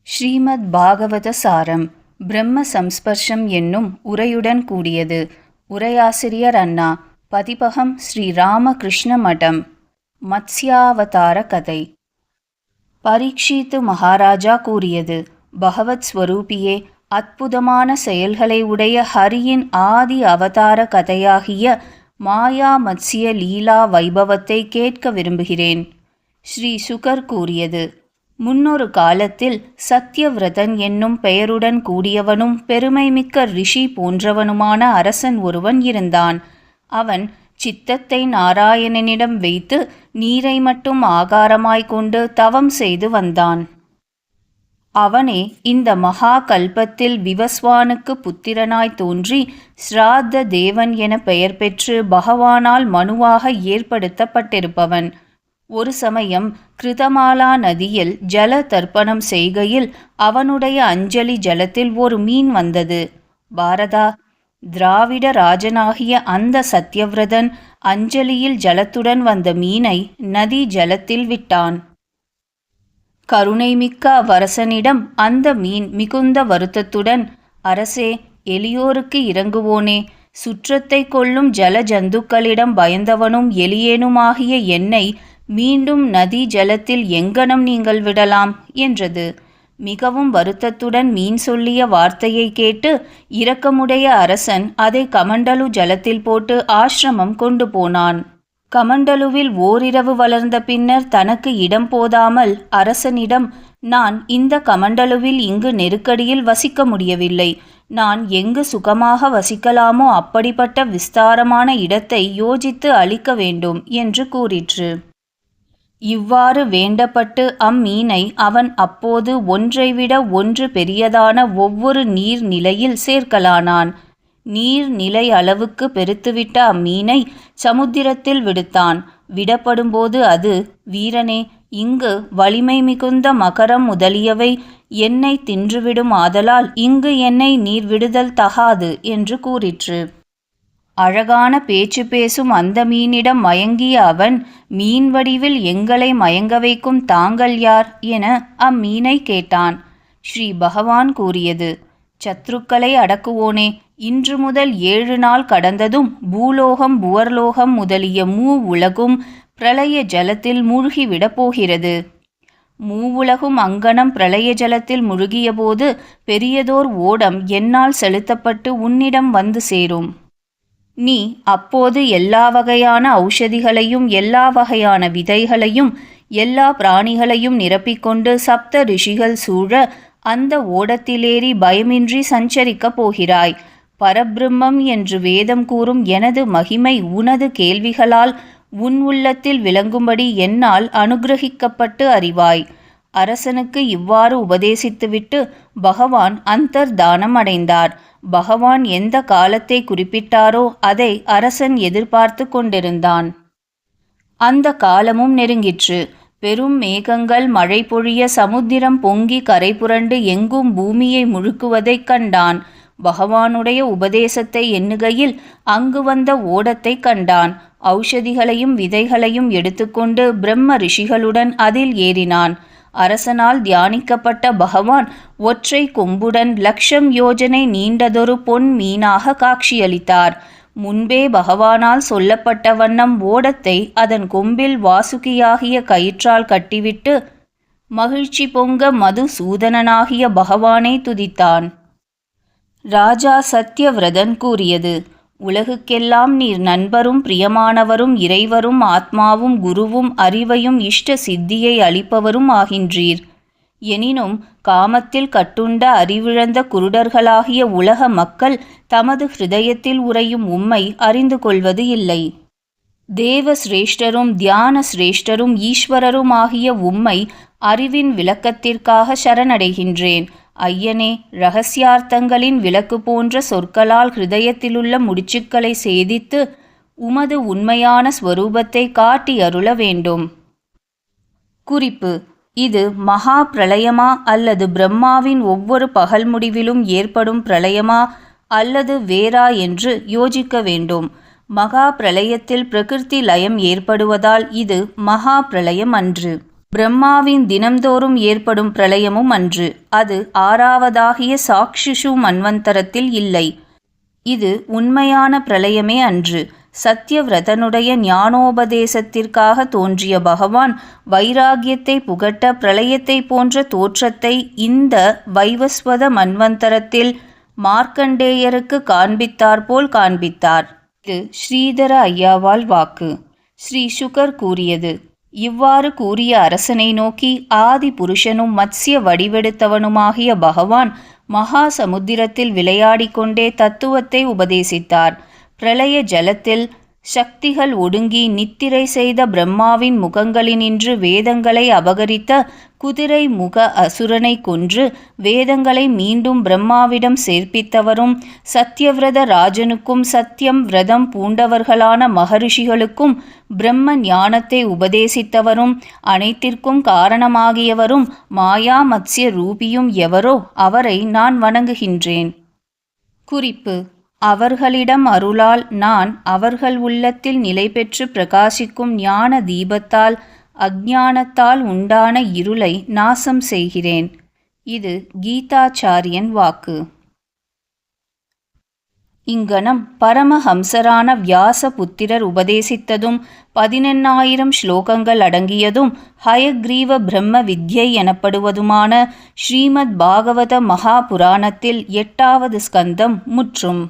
ஸ்ரீமத் பாகவத சாரம் பிரம்ம சம்ஸ்பர்ஷம் என்னும் உரையுடன் கூடியது. உரையாசிரியர் அண்ணா. பதிப்பகம் ஸ்ரீ ராமகிருஷ்ண மடம். மத்ஸ்யாவதார கதை. பரீட்சித்து மகாராஜா கூறியது. பகவத் ஸ்வரூபியே, அற்புதமான செயல்களை உடைய ஹரியின் ஆதி அவதார கதையாகிய மாயா மத்ஸ்ய லீலா வைபவத்தை கேட்க விரும்புகிறேன். ஸ்ரீ சுகர் கூறியது. முன்னொரு காலத்தில் சத்யவிரதன் என்னும் பெயருடன் கூடியவனும் பெருமைமிக்க ரிஷி போன்றவனுமான அரசன் ஒருவன் இருந்தான். அவன் சித்தத்தை நாராயணனிடம் வைத்து நீரை மட்டும் ஆகாரமாய்க் கொண்டு தவம் செய்து வந்தான். அவனே இந்த மகா கல்பத்தில் விவஸ்வானுக்கு புத்திரனாய் தோன்றி ஸ்ராத்த தேவன் என பெயர் பெற்று பகவானால் மனுவாக ஏற்படுத்தப்பட்டிருப்பவன். ஒரு சமயம் கிருதமாலா நதியில் ஜல தர்ப்பணம் செய்கையில் அவனுடைய அஞ்சலி ஜலத்தில் ஒரு மீன் வந்தது. பாரதா, திராவிட ராஜனாகிய அந்த சத்யவிரதன் அஞ்சலியில் ஜலத்துடன் வந்த மீனை நதி ஜலத்தில் விட்டான். கருணைமிக்க அவ்வரசனிடம் அந்த மீன் மிகுந்த வருத்தத்துடன், அரசே, எளியோருக்கு இறங்குவோனே, சுற்றத்தை கொள்ளும் ஜல ஜந்துக்களிடம் பயந்தவனும் எளியேனுமாகிய என்னை மீண்டும் நதி ஜலத்தில் எங்கனம் நீங்கள் விடலாம் என்றது. மிகவும் வருத்தத்துடன் மீன் சொல்லிய வார்த்தையை கேட்டு இரக்கமுடைய அரசன் அதை கமண்டலு ஜலத்தில் போட்டு ஆசிரமம் கொண்டு போனான். கமண்டலுவில் ஓரிரவு வளர்ந்த பின்னர் தனக்கு இடம் போதாமல் அரசனிடம், நான் இந்த கமண்டலுவில் இங்கு நெருக்கடியில் வசிக்க முடியவில்லை. நான் எங்கு சுகமாக வசிக்கலாமோ அப்படிப்பட்ட விஸ்தாரமான இடத்தை யோசித்து அளிக்க வேண்டும் என்று கூறிற்று. இவ்வாறு வேண்டப்பட்டு அம்மீனை அவன் அப்போது ஒன்றைவிட ஒன்று பெரியதான ஒவ்வொரு நீர்நிலையில் சேர்க்கலானான். நீர்நிலை அளவுக்கு பெருத்துவிட்ட அம்மீனை சமுத்திரத்தில் விடுத்தான். விடப்படும்போது அது, வீரனே, இங்கு வலிமை மிகுந்த மகரம் முதலியவை என்னை தின்றுவிடும் ஆதலால் இங்கு என்னை நீர் விடுதல் தகாது என்று கூறிற்று. அழகான பேச்சு பேசும் அந்த மீனிடம் மயங்கிய அவன், மீன் வடிவில் எங்களை மயங்க வைக்கும் தாங்கள் யார் என அம்மீனை கேட்டான். ஸ்ரீ பகவான் கூறியது. சத்ருக்களை அடக்குவோனே, இன்று முதல் 7 நாள் கடந்ததும் பூலோகம் புவர்லோகம் முதலிய உலகும் பிரளய ஜலத்தில் மூழ்கிவிடப் போகிறது. மூவுலகும் அங்கனம் பிரளய ஜலத்தில் முழுகியபோது பெரியதோர் ஓடம் என்னால் செலுத்தப்பட்டு உன்னிடம் வந்து சேரும். நீ அப்போது எல்லா வகையான ஔஷதிகளையும் எல்லா வகையான விதைகளையும் எல்லா பிராணிகளையும் நிரப்பிக்கொண்டு சப்த ரிஷிகள் சூழ அந்த ஓடத்திலேறி பயமின்றி சஞ்சரிக்கப் போகிறாய். பரபிரம்மம் என்று வேதம் கூறும் எனது மகிமை உனது கேள்விகளால் உன் உள்ளத்தில் விளங்கும்படி என்னால் அனுகிரகிக்கப்பட்டு அறிவாய். அரசனுக்கு இவ்வாறு உபதேசித்துவிட்டு பகவான் அந்தர்தானம் அடைந்தார். பகவான் எந்த காலத்தை குறிப்பிட்டாரோ அதை அரசன் எதிர்பார்த்து கொண்டிருந்தான். அந்த காலமும் நெருங்கிற்று. பெரும் மேகங்கள் மழை பொழிய சமுத்திரம் பொங்கி கரை புரண்டு எங்கும் பூமியை முழுக்குவதைக் கண்டான். பகவானுடைய உபதேசத்தை எண்ணுகையில் அங்கு வந்த ஓடத்தை கண்டான். ஔஷதிகளையும் விதைகளையும் எடுத்துக்கொண்டு பிரம்ம ரிஷிகளுடன் அதில் ஏறினான். அரசனால் தியானிக்கப்பட்ட பகவான் ஒற்றை கொம்புடன் 1,00,000 யோஜனை நீண்டதொரு பொன் மீனாக காட்சியளித்தார். முன்பே பகவானால் சொல்லப்பட்ட வண்ணம் ஓடத்தை அதன் கொம்பில் வாசுகியாகிய கயிற்றால் கட்டிவிட்டு மகிழ்ச்சி பொங்க மதுசூதனனாகிய பகவானை துதித்தான். ராஜா சத்யவிரதன் கூறியது. உலகுக்கெல்லாம் நீர் நண்பரும் பிரியமானவரும் இறைவரும் ஆத்மாவும் குருவும் அறிவையும் இஷ்ட சித்தியை அளிப்பவரும் ஆகின்றீர். எனினும் காமத்தில் கட்டுண்ட அறிவிழந்த குருடர்களாகிய உலக மக்கள் தமது ஹிருதயத்தில் உறையும் உம்மை அறிந்து கொள்வது இல்லை. தேவ சிரேஷ்டரும் தியான சிரேஷ்டரும் ஈஸ்வரரும் ஆகிய உம்மை அறிவின் விளக்கத்திற்காக சரணடைகின்றேன். ஐயனே, இரகசியார்த்தங்களின் விளக்கு போன்ற சொற்களால் ஹிருதயத்திலுள்ள முடிச்சுக்களை சேதித்து உமது உண்மையான ஸ்வரூபத்தை காட்டி அருள வேண்டும். குறிப்பு: இது மகா பிரளயமா அல்லது பிரம்மாவின் ஒவ்வொரு பகல் முடிவிலும் ஏற்படும் பிரளயமா அல்லது வேறா என்று யோசிக்க வேண்டும். மகா பிரளயத்தில் பிரகிருதி லயம் ஏற்படுவதால் இது மகா பிரளயம் அன்று. பிரம்மாவின் தினம்தோறும் ஏற்படும் பிரளயமும் அன்று. அது ஆறாவதாகிய சாக்ஷுஷு மன்வந்தரத்தில் இல்லை. இது உண்மையான பிரளயமே அன்று. சத்யவிரதனுடைய ஞானோபதேசத்திற்காக தோன்றிய பகவான் வைராகியத்தை புகட்ட பிரளயத்தை போன்ற தோற்றத்தை இந்த வைவஸ்வத மன்வந்தரத்தில் மார்க்கண்டேயருக்கு காண்பித்தாற்போல் காண்பித்தார். இது ஸ்ரீதர ஐயாவால் வாக்கு. ஸ்ரீ சுகர் கூறியது. இவ்வாறு கூறிய அரசனை நோக்கி ஆதி புருஷனும் மத்ஸ்ய வடிவெடுத்தவனுமாகிய பகவான் மகா சமுத்திரத்தில் விளையாடிக்கொண்டே தத்துவத்தை உபதேசித்தார். பிரளய ஜலத்தில் சக்திகள் ஒடுங்கி நித்திரை செய்த பிரம்மாவின் முகங்களினின்று வேதங்களை அபகரித்த குதிரை முக அசுரனை கொன்று வேதங்களை மீண்டும் பிரம்மாவிடம் சேர்ப்பித்தவரும் சத்யவிரத ராஜனுக்கும் சத்தியம் விரதம் பூண்டவர்களான மகரிஷிகளுக்கும் பிரம்ம ஞானத்தை உபதேசித்தவரும் அனைத்திற்கும் காரணமாகியவரும் மாயா மத்ஸ்ய ரூபியும் எவரோ அவரை நான் வணங்குகின்றேன். குறிப்பு: அவர்களிடம் அருளால் நான் அவர்கள் உள்ளத்தில் நிலை பெற்று பிரகாசிக்கும் ஞான தீபத்தால் அஞ்ஞானத்தால் உண்டான இருளை நாசம் செய்கிறேன். இது கீதாச்சாரியன் வாக்கு. இங்கனம் பரமஹம்சரான வியாசபுத்திரர் உபதேசித்ததும் 18,000 ஸ்லோகங்கள் அடங்கியதும் ஹயக்ரீவ பிரம்ம வித்யை எனப்படுவதுமான ஸ்ரீமத் பாகவத மகாபுராணத்தில் 8வது ஸ்கந்தம் முற்றும்.